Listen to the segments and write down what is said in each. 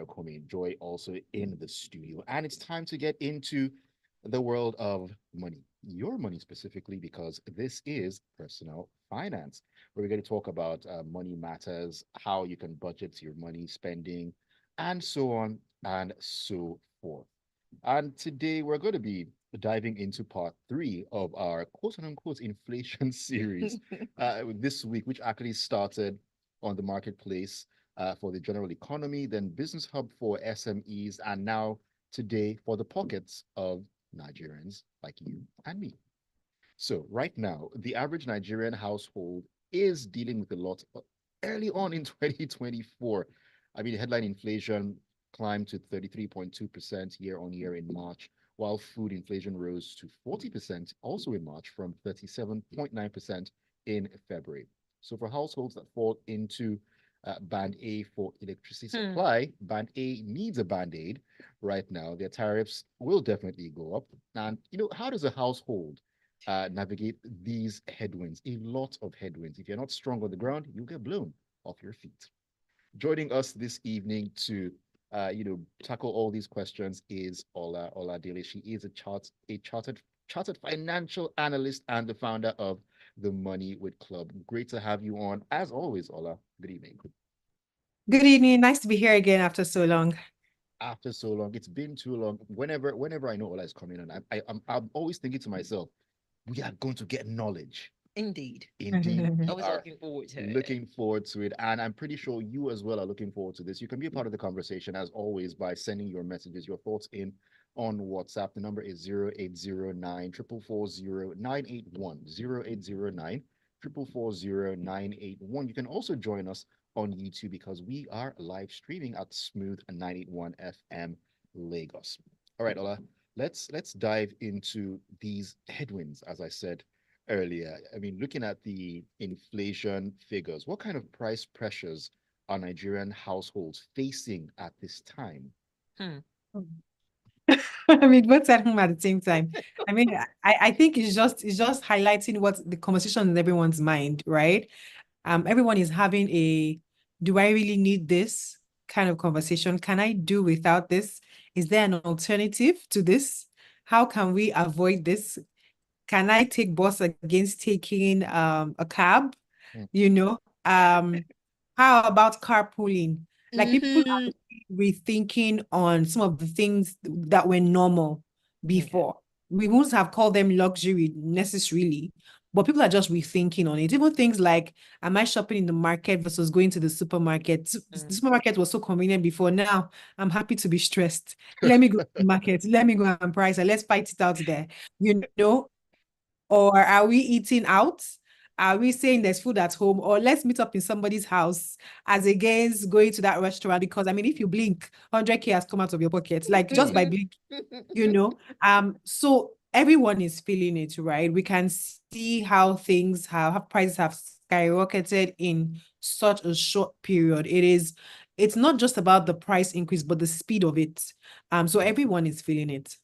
Ayokunmi and Joy also in the studio. And it's time to get into the world of money, your money specifically, because this is personal finance, where we're going to talk about money matters, how you can budget your money spending, and so on and so forth. And today we're going to be diving into part three of our quote unquote inflation series this week, which actually started on the marketplace for the general economy, then Business Hub for SMEs, and now today for the pockets of Nigerians like you and me. So, right now, the average Nigerian household is dealing with a lot early on in 2024. I mean, headline inflation climbed to 33.2% year on year in March, while food inflation rose to 40% also in March from 37.9% in February. So, for households that fall into Band A for electricity supply, Band A needs a Band Aid right now. Their tariffs will definitely go up. And, how does a household navigate these headwinds? A lot of headwinds. If you're not strong on the ground, you'll get blown off your feet. Joining us this evening to tackle all these questions is Oler Oladele. She is a chartered financial analyst and the founder of the Money with Club. Great to have you on, as always, Ola. Good evening. Good evening. Nice to be here again after so long. After so long, it's been too long. Whenever I know Ola is coming on, I'm always thinking to myself, we are going to get knowledge. Indeed. Indeed, I we was are looking forward to it. looking forward to it. And I'm pretty sure you as well are looking forward to this. You can be a part of the conversation as always by sending your messages, your thoughts in on WhatsApp. The number is 0809 You can also join us on YouTube because we are live streaming at Smooth 981 FM Lagos. All right, Ola, let's dive into these headwinds, as I said earlier. I mean, looking at the inflation figures, what kind of price pressures are Nigerian households facing at this time? Hmm. I mean, both at home at the same time. I mean, I think it's just highlighting what the conversation in everyone's mind, right? Everyone is having a, do I really need this kind of conversation? Can I do without this? Is there an alternative to this? How can we avoid this? Can I take bus against taking a cab? Mm. You know, how about carpooling? Like people Mm-hmm. are rethinking on some of the things that were normal Okay. before. We wouldn't have called them luxury necessarily, but people are just rethinking on it. Even things like, am I shopping in the market versus going to the supermarket? The Mm. supermarket was so convenient before. Now I'm happy to be stressed. Let me go to the market. Let me go and price and let's fight it out there. You know, or are we eating out? Are we saying there's food at home? Or let's meet up in somebody's house as against going to that restaurant? Because I mean, if you blink, 100K has come out of your pocket, like just by blink, you know. So everyone is feeling it, right? We can see how things have prices have skyrocketed in such a short period. It's not just about the price increase, but the speed of it. So everyone is feeling it.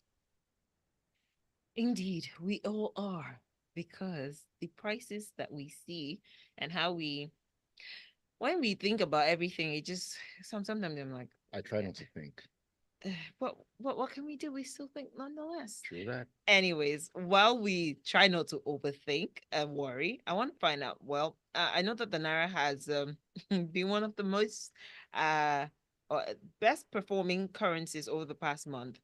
Indeed, we all are, because the prices that we see and how when we think about everything, it just sometimes I'm like, I try not to think. what can we do? We still think nonetheless. True that. Anyways, while we try not to overthink and worry, I want to find out. Well, I know that the naira has been one of the most uh best performing currencies over the past month.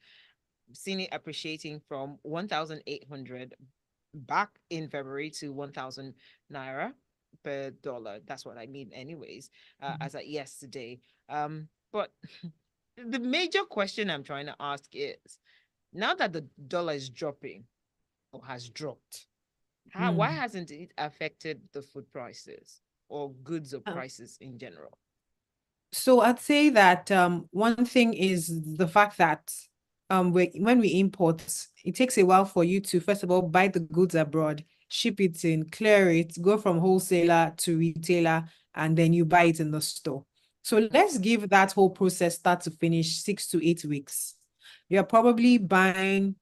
Seen it appreciating from 1,800 back in February to 1,000 naira per dollar. That's what I mean, anyways, as at yesterday. But the major question I'm trying to ask is, now that the dollar is dropping or has dropped, why Mm. hasn't it affected the food prices or goods or Um, prices in general? So I'd say that one thing is the fact that when we import, it takes a while for you to first of all buy the goods abroad, ship it in, clear it, go from wholesaler to retailer, and then you buy it in the store. So let's give that whole process start to finish 6 to 8 weeks. You're probably buying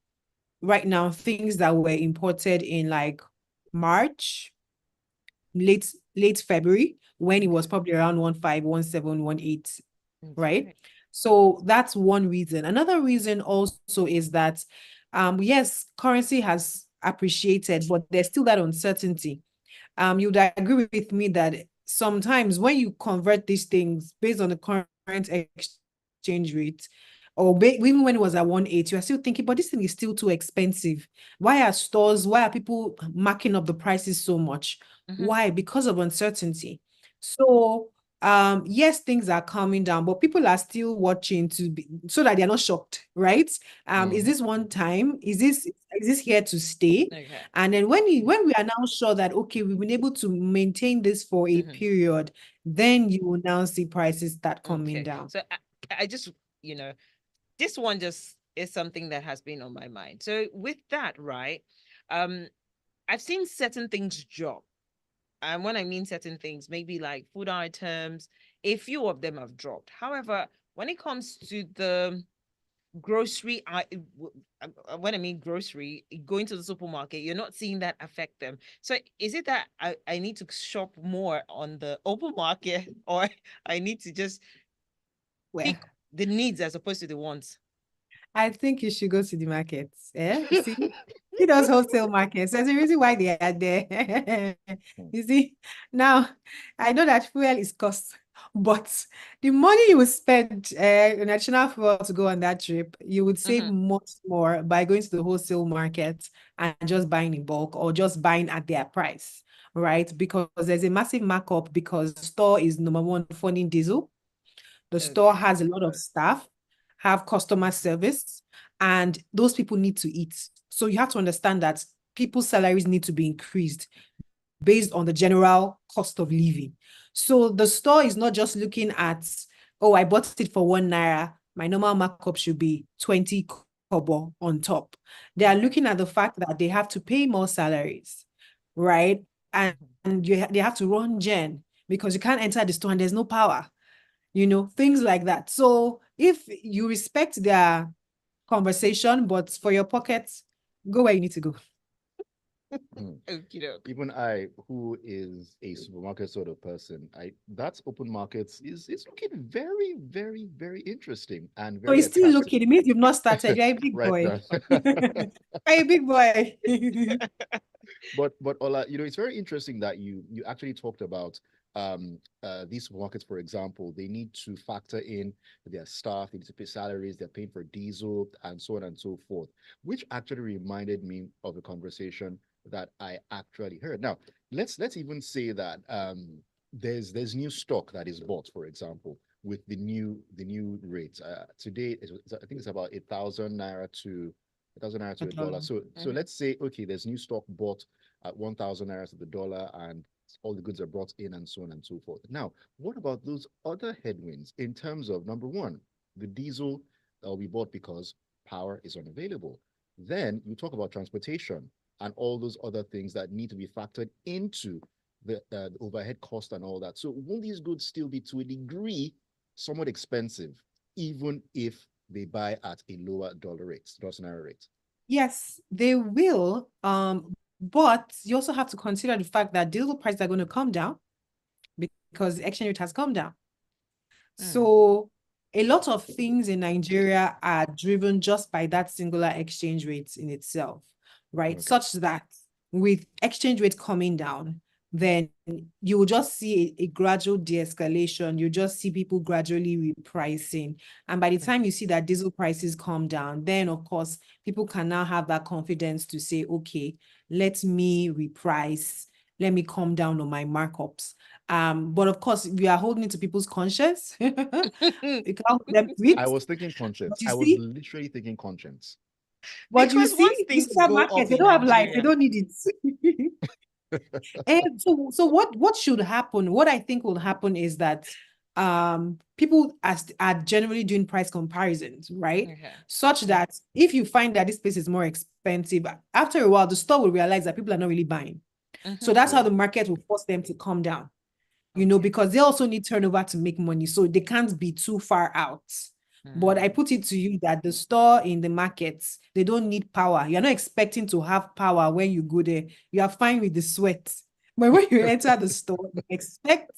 right now things that were imported in like March, late February, when it was Okay. probably around 15, 17, 18, right? Okay. So that's one reason. Another reason also is that, yes, currency has appreciated, but there's still that uncertainty. You'd agree with me that sometimes when you convert these things based on the current exchange rate, or even when it was at 1.8, you are still thinking, but this thing is still too expensive. Why are people marking up the prices so much? Why? Because of uncertainty. So yes, things are calming down, but people are still watching so that they're not shocked, right? Is this one time? Is this here to stay? Okay. And then when we are now sure that, okay, we've been able to maintain this for a period, then you will now see prices start coming down. So I just, this one just is something that has been on my mind. So with that, right, I've seen certain things drop. And when I mean certain things, maybe like food items, a few of them have dropped. However, when it comes to the grocery, when I mean grocery, going to the supermarket, you're not seeing that affect them. So is it that I need to shop more on the open market, or I need to just pick the needs as opposed to the wants? I think you should go to the markets. You see, he does wholesale markets. There's a reason why they are there. You see, now I know that fuel is cost, but the money you would spend in additional fuel to go on that trip, you would save much more by going to the wholesale market and just buying in bulk or just buying at their price, right? Because there's a massive markup because the store is number one funding diesel. The store has a lot of staff, have customer service, and those people need to eat. So you have to understand that people's salaries need to be increased based on the general cost of living. So the store is not just looking at, oh, I bought it for 1 naira. My normal markup should be 20 kobo on top. They are looking at the fact that they have to pay more salaries, right? And they have to run gen because you can't enter the store and there's no power, things like that. So if you respect their conversation, but for your pockets, go where you need to go. Even I, who is a supermarket sort of person, that's open markets is looking very, very, very interesting and So very he's still attractive. looking. It means you've not started. You're a big Right boy. now. You're a big boy. But Ola, it's very interesting that you actually talked about these supermarkets, for example. They need to factor in their staff, they need to pay salaries, they're paying for diesel, and so on and so forth, which actually reminded me of a conversation that I actually heard. Now, let's even say that there's new stock that is bought, for example, with the new rates. Today, I think it's about 1,000 naira to a dollar. So let's say, okay, there's new stock bought at 1,000 naira to the dollar, and all the goods are brought in, and so on and so forth. Now, what about those other headwinds in terms of, number one, the diesel that will be bought because power is unavailable? Then you talk about transportation and all those other things that need to be factored into the overhead cost and all that. So won't these goods still be, to a degree, somewhat expensive, even if they buy at a lower dollar naira rate? Yes, they will. But you also have to consider the fact that diesel prices are going to come down because the exchange rate has come down. So a lot of things in Nigeria are driven just by that singular exchange rate in itself, right? Okay. Such that with exchange rate coming down, then you will just see a gradual de-escalation. You just see people gradually repricing. And by the time you see that diesel prices come down, then of course, people can now have that confidence to say, okay, let me reprice, let me come down on my markups. But of course, we are holding it to people's conscience. You can't hold them to it. I was thinking conscience. But you I was see, literally thinking conscience. but you Because once see things that go market, up they in don't have life, they Nigeria, don't need it. And so what should happen? What I think will happen is that people are generally doing price comparisons, right? Such that if you find that this place is more expensive, after a while, the store will realize that people are not really buying. So that's how the market will force them to come down, because they also need turnover to make money. So they can't be too far out. But I put it to you that the store in the markets, they don't need power. You're not expecting to have power when you go there. You are fine with the sweat. But when you enter the store, you expect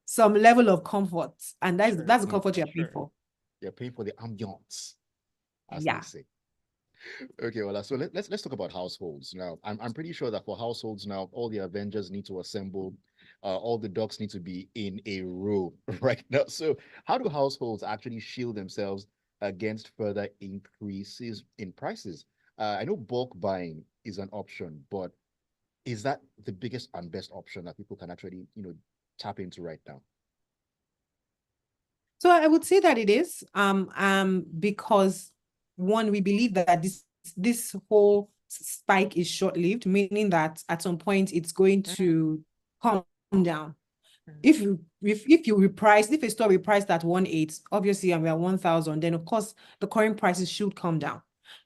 some level of comfort. And that's the comfort you're paid for. You're paying for the ambiance, as they Yeah. say. Okay, well, so let's talk about households now. I'm pretty sure that for households now, all the Avengers need to assemble, all the ducks need to be in a row right now. So, how do households actually shield themselves against further increases in prices? I know bulk buying is an option, but is that the biggest and best option that people can actually, tap into right now? So I would say that it is, because one, we believe that this whole spike is short-lived, meaning that at some point it's going Mm, to come down. mm, If you reprice, if a store repriced at 1.8, obviously, and we're at 1,000, then of course the current prices should come down,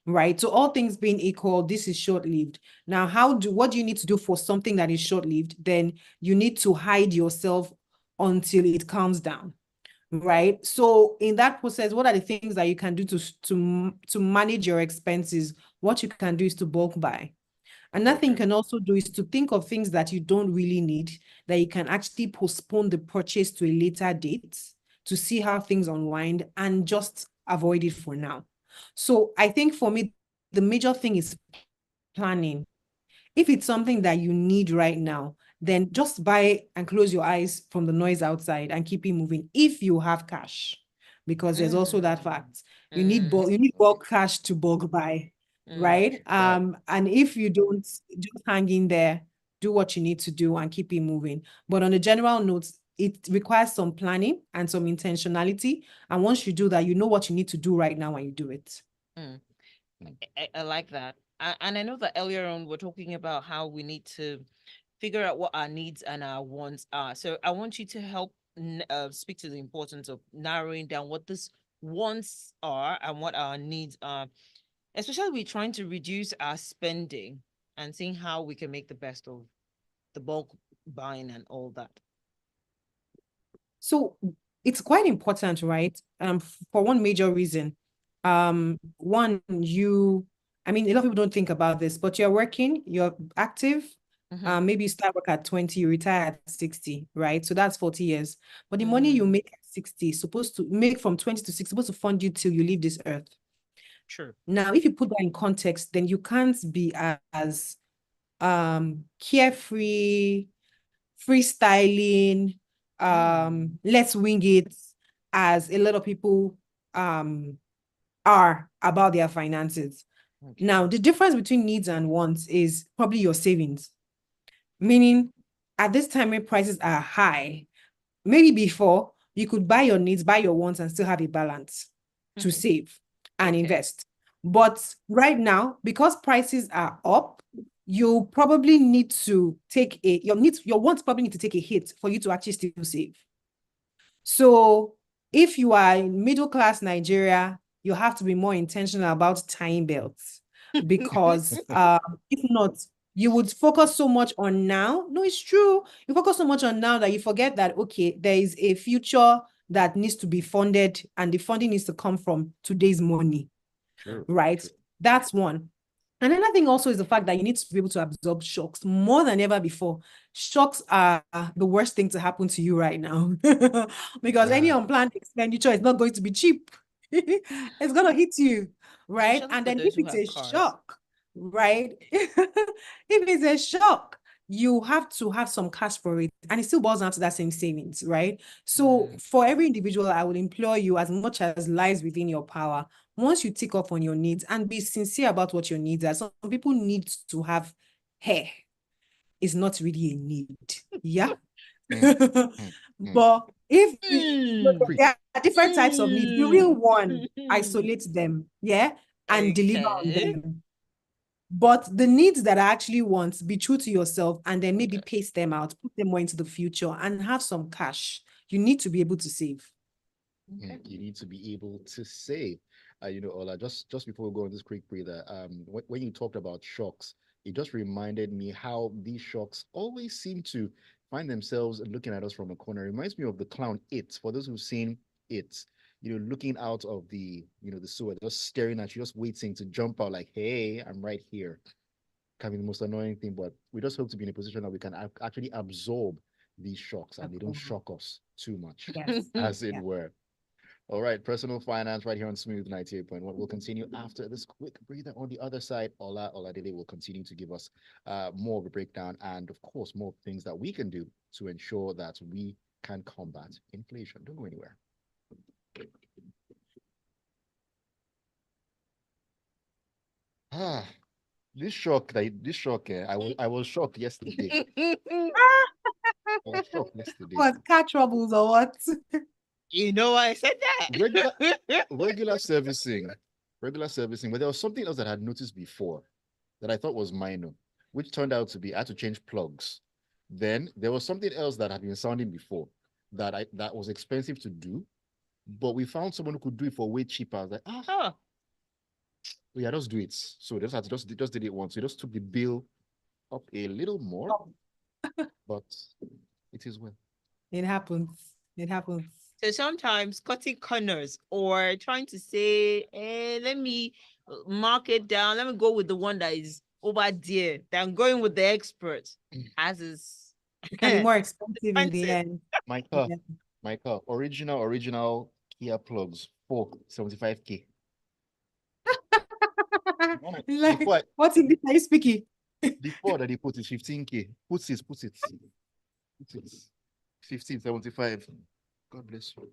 right? So all things being equal, this is short-lived. Now, what do you need to do for something that is short-lived? Then you need to hide yourself until it calms down, right? So in that process, what are the things that you can do to manage your expenses? What you can do is to bulk buy. Another thing you Okay. can also do is to think of things that you don't really need, that you can actually postpone the purchase to a later date to see how things unwind and just avoid it for now. So I think for me, the major thing is planning. If it's something that you need right now, then just buy and close your eyes from the noise outside and keep it moving if you have cash, because there's also that mm, fact. mm, You need bulk cash to bulk buy, mm. right? Right. And if you don't, just hang in there, do what you need to do and keep it moving. But on a general note, it requires some planning and some intentionality. And once you do that, you know what you need to do right now when you do it. Mm. Mm. I like that. And I know that earlier on we're talking about how we need to figure out what our needs and our wants are. So I want you to help speak to the importance of narrowing down what these wants are and what our needs are, especially we're trying to reduce our spending and seeing how we can make the best of the bulk buying and all that. So it's quite important, right? For one major reason. One, I mean, a lot of people don't think about this, but you're working, you're active. Mm-hmm. Maybe you start work at 20, you retire at 60, right? So that's 40 years. But the money you Mm, make at 60 is supposed to make from 20 to 60, supposed to fund you till you leave this earth. true. Now, if you put that in context, then you can't be as carefree, freestyling, Mm, let's wing it, as a lot of people um are about their finances. okay. Now, the difference between needs and wants is probably your savings. Meaning, at this time when prices are high, maybe before you could buy your needs, buy your wants, and still have a balance to save and Okay. invest. But right now, because prices are up, you probably need to take your wants probably need to take a hit for you to actually still save. So if you are in middle class Nigeria, you have to be more intentional about tying belts, because if not, you would focus so much on now. No, it's true. You focus so much on now that you forget that, okay, there is a future that needs to be funded, and the funding needs to come from today's money, True. right? True. That's one. Another thing also is the fact that you need to be able to absorb shocks more than ever before. Shocks are the worst thing to happen to you right now, because any Right. unplanned expenditure is not going to be cheap. It's going to hit you, right? Especially And for then if those who it's have a cars. shock, right? If it's a shock, you have to have some cash for it. And it still boils down to that same savings, right? So Mm, for every individual, I would implore you, as much as lies within your power, once you tick off on your needs and be sincere about what your needs are. Some people need to have hair. It's not really a need. Yeah. Mm, mm, mm. But if mm, Preach. there are different types of needs, the real mm. one, isolate them, yeah, and deliver on Okay. them. But the needs that I actually want, be true to yourself, and then maybe Okay. pace them out, put them more into the future, and have some cash. You need to be able to save. Okay. You need to be able to save. Ola, just before we go on this quick breather, when you talked about shocks, it just reminded me how these shocks always seem to find themselves looking at us from a corner. It reminds me of the clown It. For those who've seen It, looking out of the sewer, just staring at you, just waiting to jump out like, "Hey, I'm right here." Can be the most annoying thing, but we just hope to be in a position that we can actually absorb these shocks and they don't shock us too much, Yes. as it Yeah. were. All right, personal finance right here on Smooth 98.1. We'll continue after this quick breather. On the other side, Ola Oladele will continue to give us more of a breakdown and, of course, more things that we can do to ensure that we can combat inflation. Don't go anywhere. Ah, I was shocked yesterday. I was shocked yesterday. What, car troubles or what? You know why I said that? Regular servicing, regular servicing. But there was something else that I had noticed before that I thought was minor, which turned out to be I had to change plugs. Then there was something else that had been sounding before that was expensive to do, but we found someone who could do it for way cheaper. I was like, Oh, yeah, just do it. So just had to just did it once. We just took the bill up a little more, but it is well. It happens. It happens. so sometimes cutting corners or trying to say, let me mark it down. Let me go with the one that is over there than going with the expert, as is It can be more expensive in the expensive. end. My car, Yeah. my car, original Kia plugs for 75K. Like, Before, what English are you speaking? before that they put it 15K. Put it. 1575. God bless you.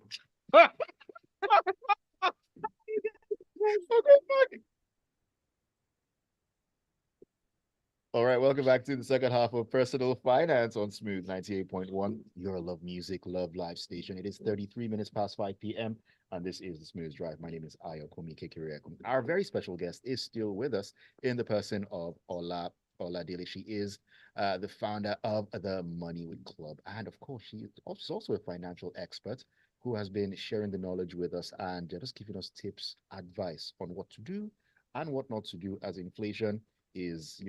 All right, welcome back to the second half of Personal Finance on Smooth 98.1. Your love music, love live station. It is 33 minutes past 5 p.m. and this is the Smooth Drive. My name is Ayokunmi and Our very special guest is still with us in the person of Oler Oladele. She is the founder of the Money with Club. And of course, she's also a financial expert who has been sharing the knowledge with us and just giving us tips, advice on what to do and what not to do as inflation is,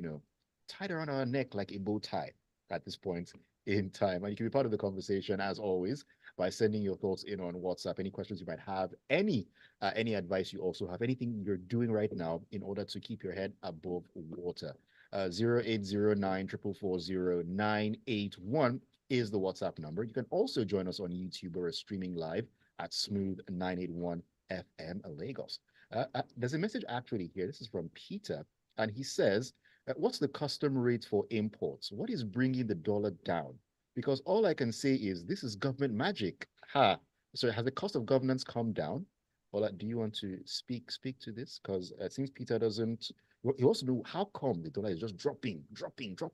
tied around our neck like a bow tie at this point in time. And you can be part of the conversation as always by sending your thoughts in on WhatsApp, any questions you might have, any advice you also have, anything you're doing right now in order to keep your head above water. 0809 is the WhatsApp number. You can also join us on YouTube or streaming live at Smooth 981 FM Lagos. There's a message actually here. This is from Peter, and he says, what's the custom rate for imports? What is bringing the dollar down? Because all I can say is this is government magic. Ha! So has the cost of governance come down? Ola, do you want to speak to this? Because it seems Peter doesn't. He wants to know how come the dollar is just dropping.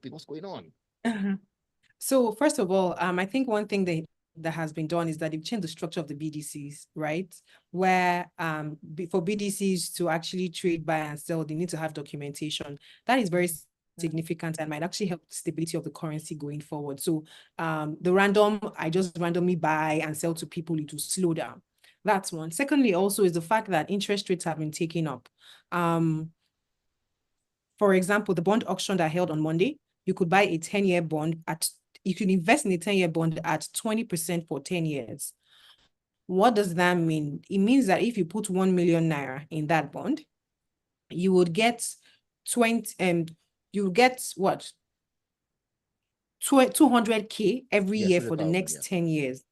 What's going on? So first of all, I think one thing that has been done is that they've changed the structure of the BDCs, right? Where for BDCs to actually trade, buy and sell, they need to have documentation. That is very significant and might actually help the stability of the currency going forward. So I just randomly buy and sell to people, it will slow down. That's one. Secondly, also is the fact that interest rates have been taken up. For example, the bond auction that held on Monday, you could buy a 10-year bond you can invest in a 10-year bond at 20% for 10 years. What does that mean? It means that if you put 1 million naira in that bond, you would get 200K every year for the next 10 years.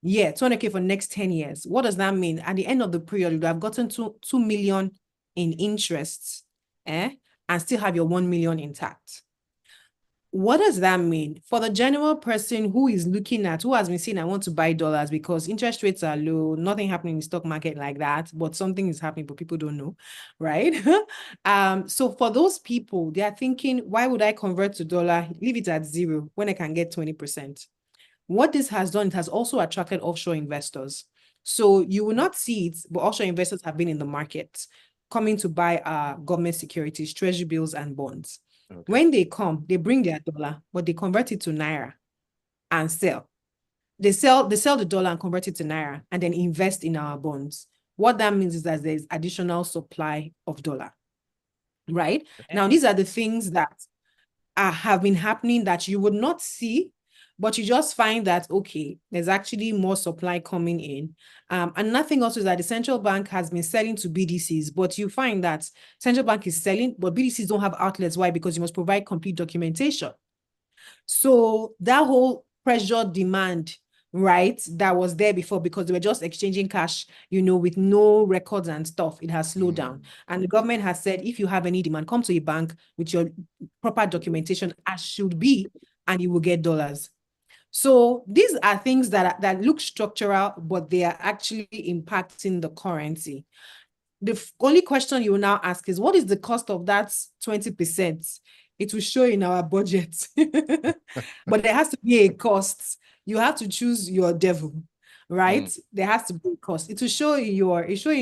Yeah, 200K for the next 10 years. What does that mean? At the end of the period, you would have gotten 2 million in interest, and still have your 1 million intact. What does that mean? For the general person who has been saying, I want to buy dollars because interest rates are low, nothing happening in the stock market like that, but something is happening, but people don't know, right? So for those people, they are thinking, why would I convert to dollar, leave it at 0 when I can get 20%? What this has done, it has also attracted offshore investors. So you will not see it, but offshore investors have been in the market coming to buy government securities, treasury bills, and bonds. Okay. When they come, they bring their dollar, but they convert it to naira and sell. They sell the dollar and convert it to naira and then invest in our bonds. What that means is that there's additional supply of dollar, right? Okay. Now, these are the things that have been happening that you would not see, but you just find that, okay, there's actually more supply coming in. And nothing else is that the central bank has been selling to BDCs, but you find that central bank is selling, but BDCs don't have outlets. Why? Because you must provide complete documentation. So that whole pressure demand right, that was there before because they were just exchanging cash, with no records and stuff. It has slowed down. And the government has said, if you have any demand, come to a bank with your proper documentation as should be, and you will get dollars. So these are things that look structural, but they are actually impacting the currency. The only question you will now ask is, what is the cost of that 20%? It will show in our budget. But there has to be a cost. You have to choose your devil, right? There has to be a cost. It will show in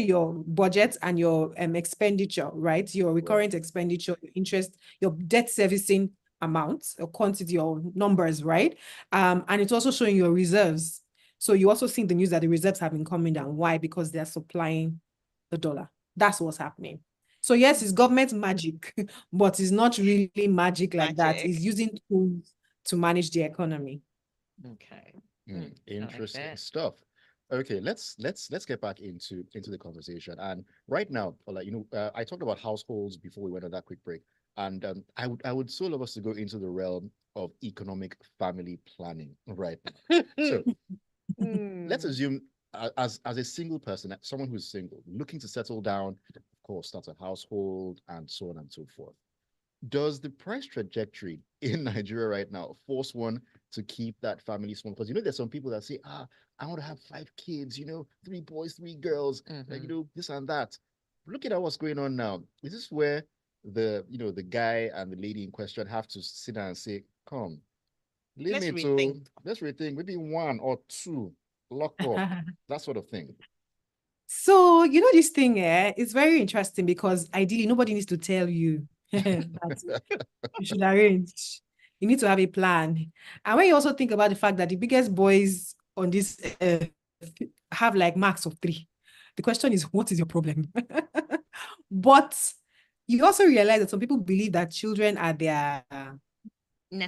your budget and your expenditure, right? Your recurrent expenditure, your interest, your debt servicing amount, or quantity, or numbers, right? And it's also showing your reserves. So you also see in the news that the reserves have been coming down. Why? Because they're supplying the dollar. That's what's happening. So yes, it's government magic, but it's not really magic like that. It's using tools to manage the economy. Okay. Interesting that. stuff. Okay, let's get back into the conversation. And right now, like I talked about households before we went on that quick break, and I would so love us to go into the realm of economic family planning right now. So let's assume as a single person, someone who's single, looking to settle down, of course, start a household, and so on and so forth. Does the price trajectory in Nigeria right now force one to keep that family small? Because there's some people that say, I want to have 5 kids, 3 boys, 3 girls, this and that. Looking at what's going on now, is this where the guy and the lady in question have to sit down and say, come, let's rethink. Maybe 1 or 2 lock up, that sort of thing. So, this thing is very interesting because ideally nobody needs to tell you that you should arrange. You need to have a plan. And when you also think about the fact that the biggest boys on this have like max of 3, the question is, what is your problem? But you also realize that some people believe that children are their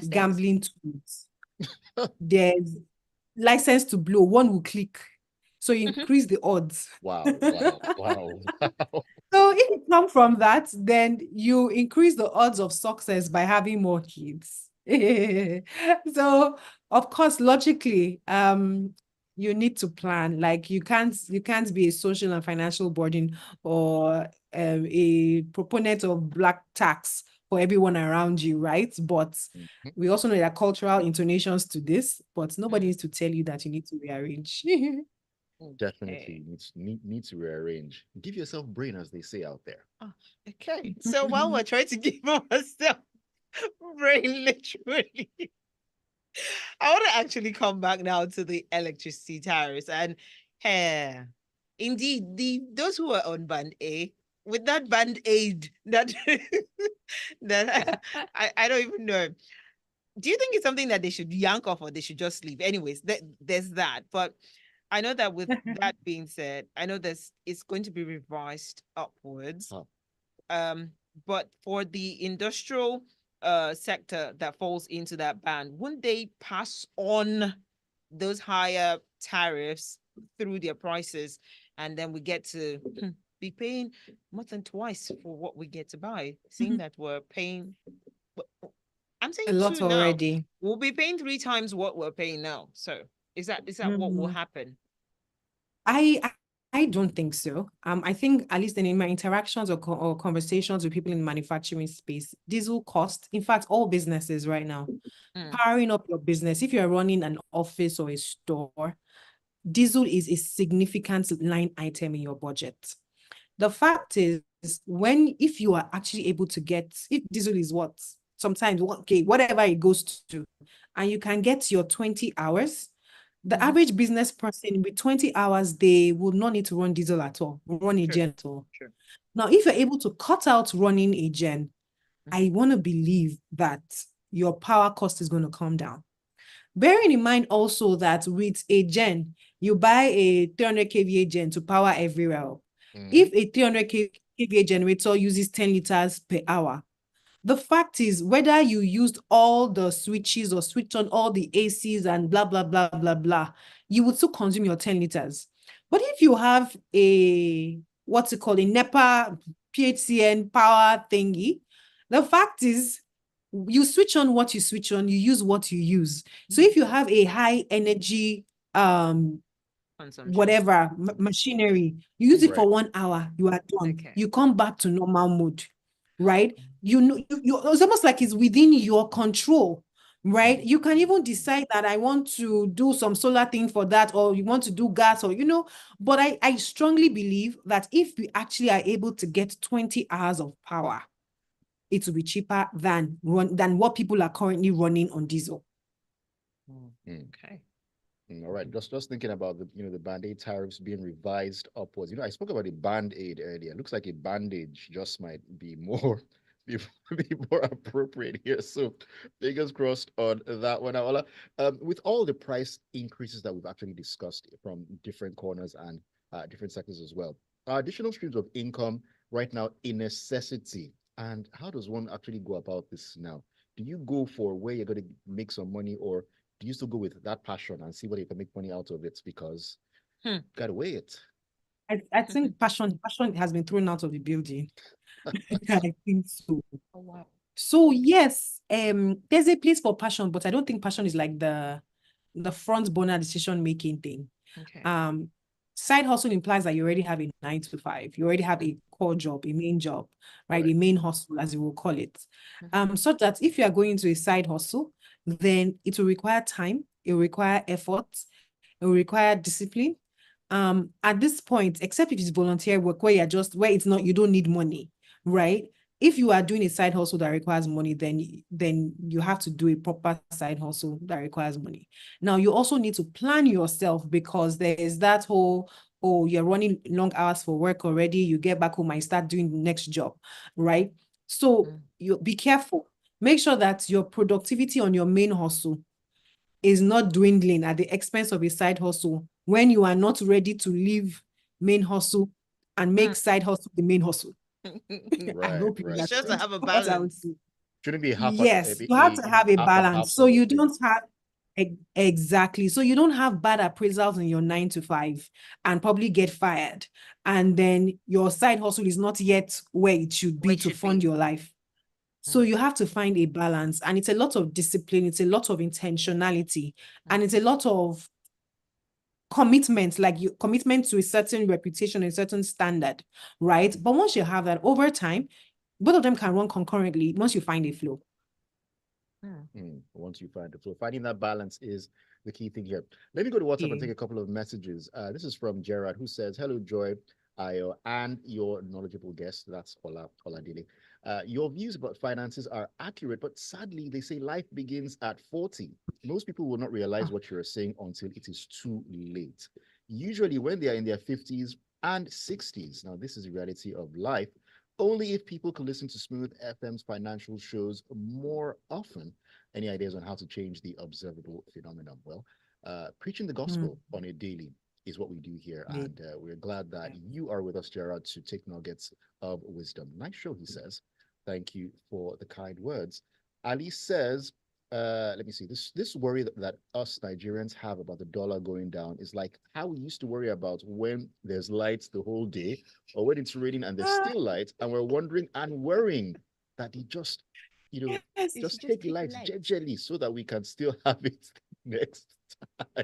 gambling tools. There's license to blow, one will click. So you increase the odds. Wow. So if you come from that, then you increase the odds of success by having more kids. So of course, logically, you need to plan. Like you can't be a social and financial burden or a proponent of black tax for everyone around you, right? But we also know there are cultural intonations to this, but nobody needs to tell you that you need to rearrange. Definitely need to rearrange. Give yourself brain, as they say out there. Okay. So while we're trying to give ourselves brain, literally, I want to actually come back now to the electricity tariffs. And indeed, those who are on band A, with that band aid that that I don't even know. Do you think it's something that they should yank off or they should just leave? Anyways, there's that. But I know that with that being said, I know it's going to be revised upwards. But for the industrial sector that falls into that band, wouldn't they pass on those higher tariffs through their prices, and then we get to be paying more than twice for what we get to buy, seeing that we're paying, I'm saying a lot 2 now. already. We'll be paying 3 times what we're paying now. So is that what will happen? I don't think so. I think at least in my interactions or conversations with people in the manufacturing space, diesel cost, in fact, all businesses right now, powering up your business, if you're running an office or a store, diesel is a significant line item in your budget. The fact is, if you are actually able to get, if diesel is sometimes 1K, whatever it goes to, and you can get your 20 hours, the average business person with 20 hours, they will not need to run diesel at all, run a gen at all. Sure. Now, if you're able to cut out running a gen, I want to believe that your power cost is going to come down. Bearing in mind also that with a gen, you buy a 300 kVA gen to power everywhere. If a 300 kVA generator uses 10 liters per hour, the fact is, whether you used all the switches or switched on all the ACs and blah, blah, blah, blah, blah, you would still consume your 10 liters. But if you have a NEPA PHCN power thingy, the fact is, you switch on what you switch on, you use what you use. So if you have a high energy Consumption. whatever machinery, you use it Right. for 1 hour, you are done. Okay. You come back to normal mode, right? You know, it's almost like it's within your control, right? You can even decide that I want to do some solar thing for that, or you want to do gas, or but I strongly believe that if we actually are able to get 20 hours of power, it will be cheaper than what people are currently running on diesel. Okay. All right, just thinking about the band-aid tariffs being revised upwards. I spoke about a band-aid earlier. Looks like a bandage just might be more be, be more appropriate here. So fingers crossed on that one. Now, Ola, with all the price increases that we've actually discussed from different corners and different sectors as well, are additional streams of income right now a necessity? And how does one actually go about this now? Do you go for where you're going to make some money, or do you still go with that passion and see what you can make money out of it? Because gotta weigh it. I think passion has been thrown out of the building. I think so. Oh, wow. So yes, there's a place for passion, but I don't think passion is like the front burner decision-making thing. Okay. Side hustle implies that you already have a 9 to 5. You already have a core job, a main job, right? Right. A main hustle, as you will call it. So that if you are going into a side hustle, then it will require time, it will require effort, it will require discipline. At this point, except if it's volunteer work where it's not, you don't need money, right? If you are doing a side hustle that requires money, then you have to do a proper side hustle that requires money. Now, you also need to plan yourself, because there is that whole, you're running long hours for work already, you get back home and start doing the next job, right? So you be careful. Make sure that your productivity on your main hustle is not dwindling at the expense of a side hustle when you are not ready to leave main hustle and make side hustle the main hustle. I hope you It's just to understand have a what I would balance. say. Shouldn't be Yes, you have to have a half and half balance. So sort of you thing. don't have exactly. So you don't have bad appraisals in your 9 to 5 and probably get fired. And then your side hustle is not yet where it should be to fund your life. So you have to find a balance, and it's a lot of discipline, it's a lot of intentionality, and it's a lot of commitment, like commitment to a certain reputation, a certain standard, right? But once you have that, over time, both of them can run concurrently once you find a flow. Once you find it. So finding that balance is the key thing here. Let me go to WhatsApp and Yeah. take a couple of messages. This is from Gerard, who says, "Hello, Joy, Ayo, and your knowledgeable guest." That's Oler Oladele. Your views about finances are accurate, but sadly, they say life begins at 40. Most people will not realize what you're saying until it is too late. Usually, when they are in their 50s and 60s. Now, this is the reality of life. Only if people can listen to Smooth FM's financial shows more often. Any ideas on how to change the observable phenomenon? Well, preaching the gospel on a daily is what we do here. And we're glad that you are with us, Gerard, to take nuggets of wisdom. Nice show, he says. Thank you for the kind words. Ali says, let me see, this worry that us Nigerians have about the dollar going down is like how we used to worry about when there's lights the whole day, or when it's raining and there's still light, and we're wondering and worrying that they just, just take lights gingerly so that we can still have it next time.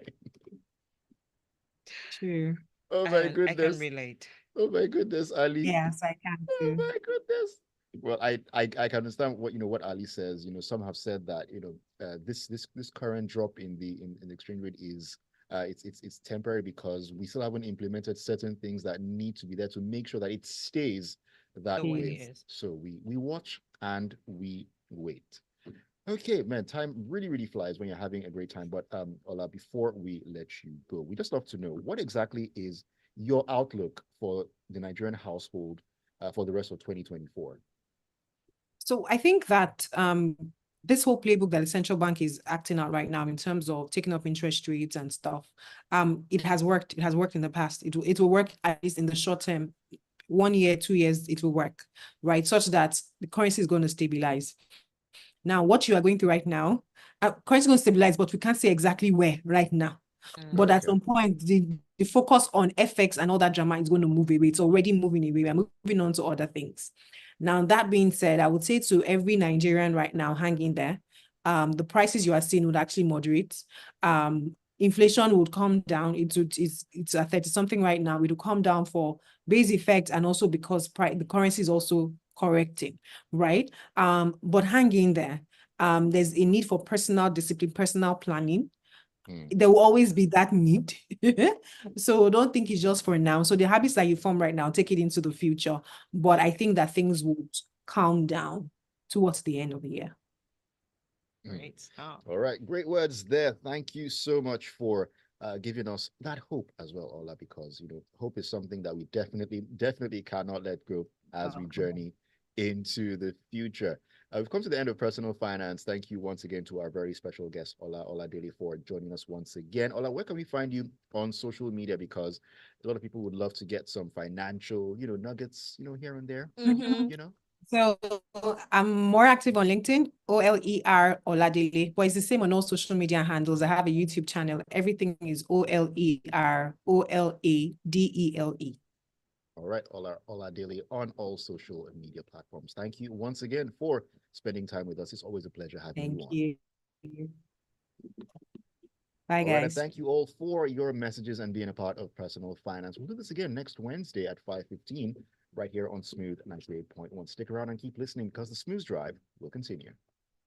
True. Oh my I goodness. can relate. Oh my goodness, Ali. Yes, I can Oh too. my goodness. Well, I can understand what Ali says. Some have said that this current drop in the exchange rate is it's temporary because we still haven't implemented certain things that need to be there to make sure that it stays that The way way. it is. So we watch and we wait. Okay, man, time really flies when you're having a great time. But Ola, before we let you go, we just love to know what exactly is your outlook for the Nigerian household for the rest of 2024. So I think that this whole playbook that the central bank is acting out right now in terms of taking up interest rates and stuff, it has worked. It has worked in the past. It will work at least in the short term. 1 year, 2 years, it will work, right? Such that the currency is going to stabilize. Now, what you are going through right now, currency is going to stabilize, but we can't say exactly where right now. But at some point, the focus on FX and all that drama is going to move away. It's already moving away. We're moving on to other things. Now, that being said, I would say to every Nigerian right now, hang in there. The prices you are seeing would actually moderate. inflation would come down. It's at 30 something right now. It will come down for base effect and also because the currency is also correcting, right? But hang in there. There's a need for personal discipline, personal planning. There will always be that need. So don't think it's just for now. So the habits that you form right now, take it into the future. But I think that things would calm down towards the end of the year. Great. All right, great words there. Thank you so much for giving us that hope as well, Ola, because hope is something that we definitely cannot let go as we journey into the future. We've come to the end of Personal Finance. Thank you once again to our very special guest, Oler Oladele, for joining us once again. Ola, where can we find you on social media? Because a lot of people would love to get some financial, nuggets, here and there, So I'm more active on LinkedIn, Oler Oladele, but it's the same on all social media handles. I have a YouTube channel. Everything is Oler Oladele. All right, Oler Oladele on all social media platforms. Thank you once again for spending time with us. It's always a pleasure having you on. Thank you. Bye, All right, and guys. thank you all for your messages and being a part of Personal Finance. We'll do this again next Wednesday at 5:15 right here on Smooth 98.1. Stick around and keep listening because the Smooth Drive will continue.